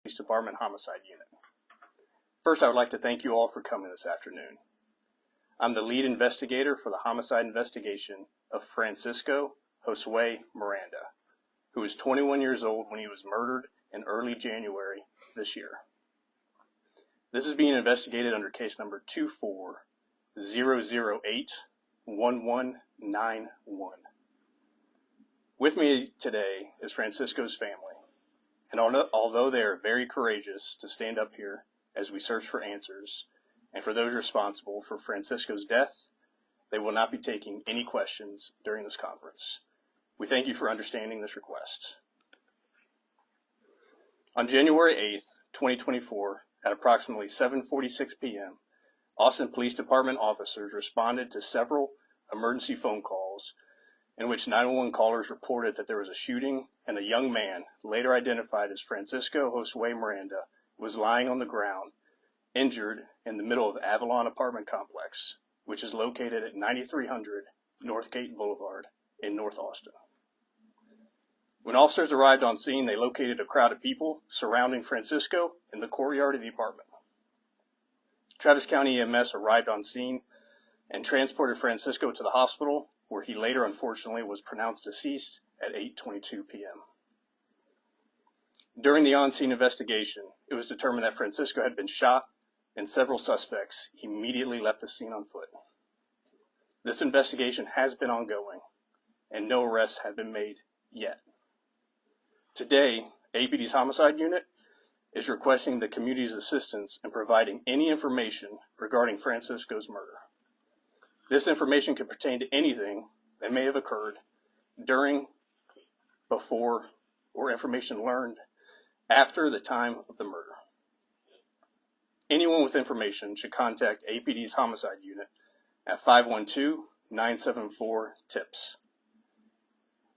Police Department Homicide Unit. First, I would like to thank you all for coming this afternoon. I'm the lead investigator for the homicide investigation of Francisco Josue Miranda, who was 21 years old when he was murdered in early January this year. This is being investigated under case number 24-008-1191. With me today is Francisco's family, and although they are very courageous to stand up here as we search for answers, and for those responsible for Francisco's death, they will not be taking any questions during this conference. We thank you for understanding this request. On January 8th, 2024, at approximately 7:46 p.m., Austin Police Department officers responded to several emergency phone calls in which 911 callers reported that there was a shooting and a young man, later identified as Francisco Josue Miranda, was lying on the ground, injured in the middle of Avalon apartment complex, which is located at 9300 Northgate Blvd in North Austin. When officers arrived on scene, they located a crowd of people surrounding Francisco in the courtyard of the apartment. Travis County EMS arrived on scene and transported Francisco to the hospital, where he later, unfortunately, was pronounced deceased at 8:22 p.m. During the on-scene investigation, it was determined that Francisco had been shot, and several suspects immediately left the scene on foot. This investigation has been ongoing, and no arrests have been made yet. Today, APD's Homicide Unit is requesting the community's assistance in providing any information regarding Francisco's murder. This information could pertain to anything that may have occurred during, before, or information learned after the time of the murder. Anyone with information should contact APD's Homicide Unit at 512-974-TIPS.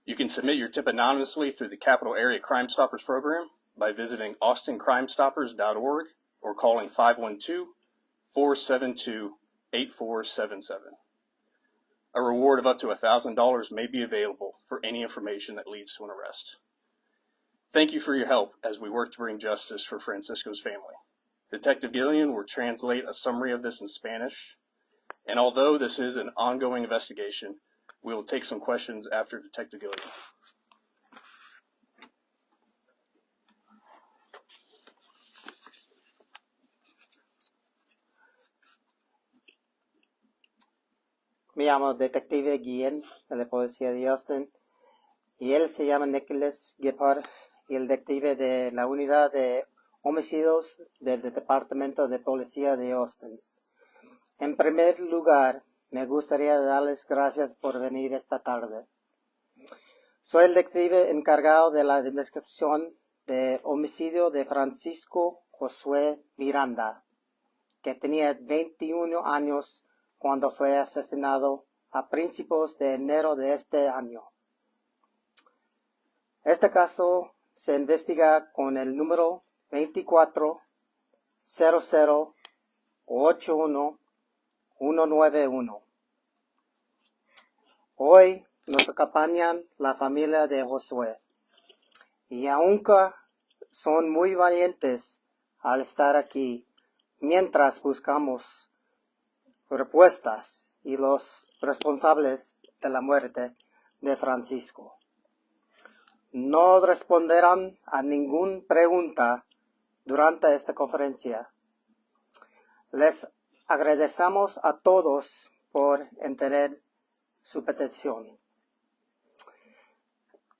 You can submit your tip anonymously through the Capital Area Crime Stoppers program by visiting austincrimestoppers.org or calling 512-472-8477. A reward of up to $1,000 may be available for any information that leads to an arrest. Thank you for your help as we work to bring justice for Francisco's family. Detective Gillian will translate a summary of this in Spanish, and although this is an ongoing investigation, we will take some questions after Detective Gillian. Me llamo Detective Guillén de la Policía de Austin y él se llama Nicholas Gippard y el detective de la Unidad de Homicidios del Departamento de Policía de Austin. En primer lugar, me gustaría darles gracias por venir esta tarde. Soy el detective encargado de la investigación de homicidio de Francisco Josue Miranda, que tenía 21 años cuando fue asesinado a principios de enero de este año. Este caso se investiga con el número 24-00-81-191. Hoy nos acompañan la familia de Josué, y aunque son muy valientes al estar aquí mientras buscamos respuestas y los responsables de la muerte de Francisco. No responderán a ninguna pregunta durante esta conferencia. Les agradecemos a todos por entender su petición.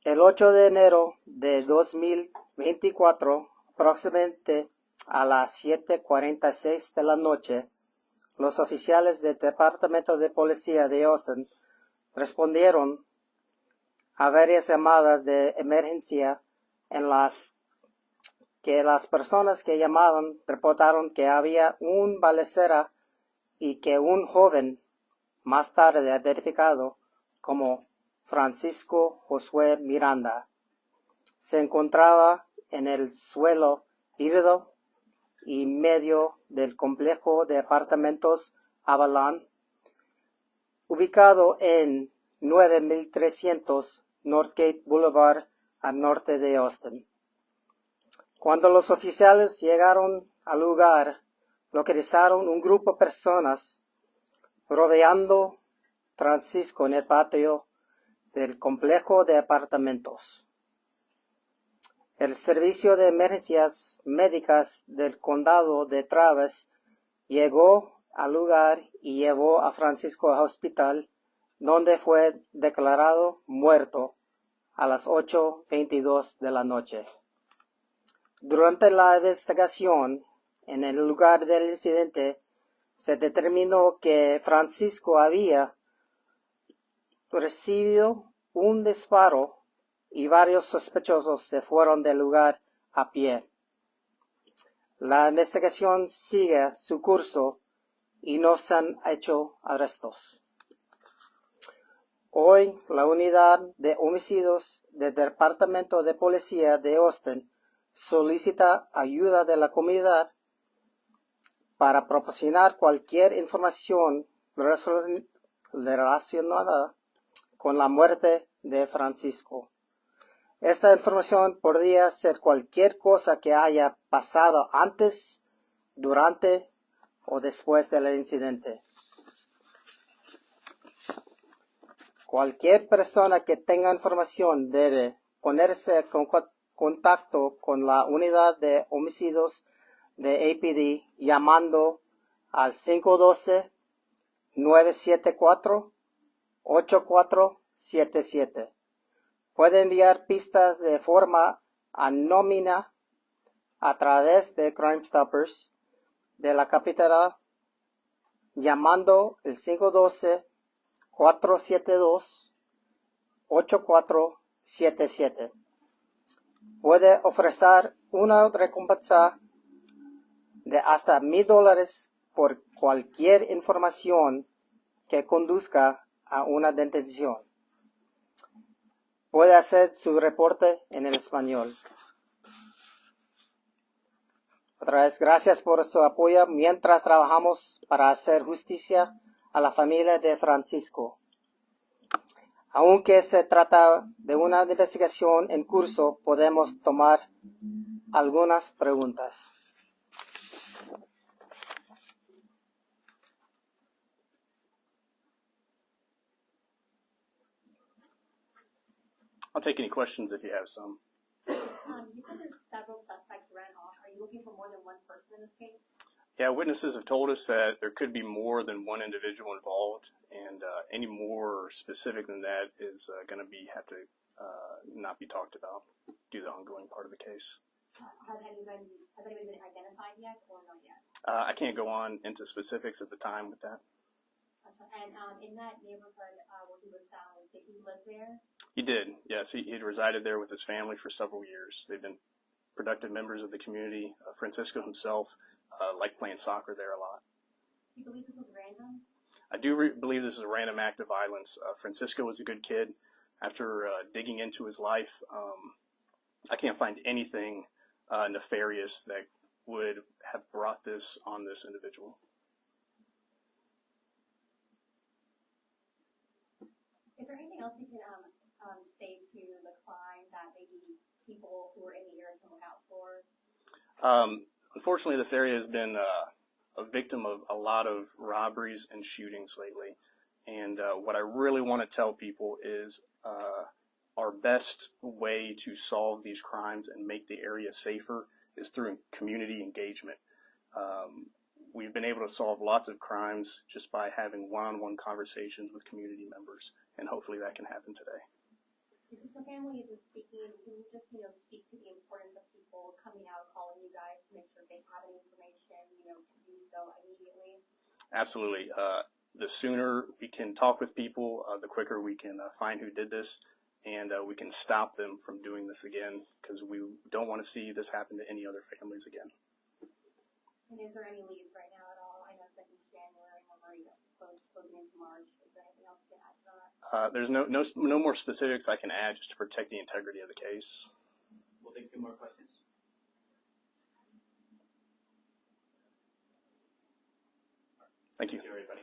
El 8 de enero de 2024, aproximadamente a las 7:46 de la noche, los oficiales del Departamento de Policía de Austin respondieron a varias llamadas de emergencia en las que las personas que llamaron reportaron que había una balacera y que un joven, más tarde identificado como Francisco Josue Miranda, se encontraba en el suelo herido y medio del complejo de apartamentos Avalon, ubicado en 9300 Northgate Blvd al norte de Austin. Cuando los oficiales llegaron al lugar, localizaron un grupo de personas rodeando Francisco en el patio del complejo de apartamentos. El servicio de emergencias médicas del condado de Travis llegó al lugar y llevó a Francisco al hospital, donde fue declarado muerto a las 8:22 de la noche. Durante la investigación en el lugar del incidente, se determinó que Francisco había recibido un disparo y varios sospechosos se fueron del lugar a pie. La investigación sigue su curso y no se han hecho arrestos. Hoy, la unidad de homicidios del Departamento de Policía de Austin solicita ayuda de la comunidad para proporcionar cualquier información relacionada con la muerte de Francisco. Esta información podría ser cualquier cosa que haya pasado antes, durante o después del incidente. Cualquier persona que tenga información debe ponerse en contacto con la unidad de homicidios de APD llamando al 512-974-8477. Puede enviar pistas de forma anónima a través de Crime Stoppers de la capital llamando el 512-472-8477. Puede ofrecer una recompensa de hasta $1,000 por cualquier información que conduzca a una detención. Puede hacer su reporte en el español. Otra vez, gracias por su apoyo mientras trabajamos para hacer justicia a la familia de Francisco. Aunque se trata de una investigación en curso, podemos tomar algunas preguntas. I'll take any questions if you have some. You said there's several suspects ran off. Are you looking for more than one person in this case? Yeah, witnesses have told us that there could be more than one individual involved, and any more specific than that is going to have to not be talked about due to the ongoing part of the case. Has anybody been identified yet or not yet? I can't go on into specifics at the time with that. And in that neighborhood where he was found, did he live there? He did, yes. He'd resided there with his family for several years. They've been productive members of the community. Francisco himself liked playing soccer there a lot. Do you believe this was random? I do believe this is a random act of violence. Francisco was a good kid. After digging into his life, I can't find anything nefarious that would have brought this on this individual. Is there anything else you can say to the crime that maybe people who are in the area can look out for? Unfortunately, this area has been a victim of a lot of robberies and shootings lately. And what I really want to tell people is our best way to solve these crimes and make the area safer is through community engagement. We've been able to solve lots of crimes just by having one-on-one conversations with community members, and hopefully that can happen today. If the family is speaking, can you just speak to the importance of people coming out, calling you guys to make sure they have any information, to do so immediately? Absolutely. The sooner we can talk with people, the quicker we can find who did this, and we can stop them from doing this again, because we don't want to see this happen to any other families again. And is there any leads right now at all? I know that in January, when we're closing into March. Is there anything else you can add to that? There's no more specifics I can add just to protect the integrity of the case. We'll take 2 more questions. Thank you. Thank you, everybody.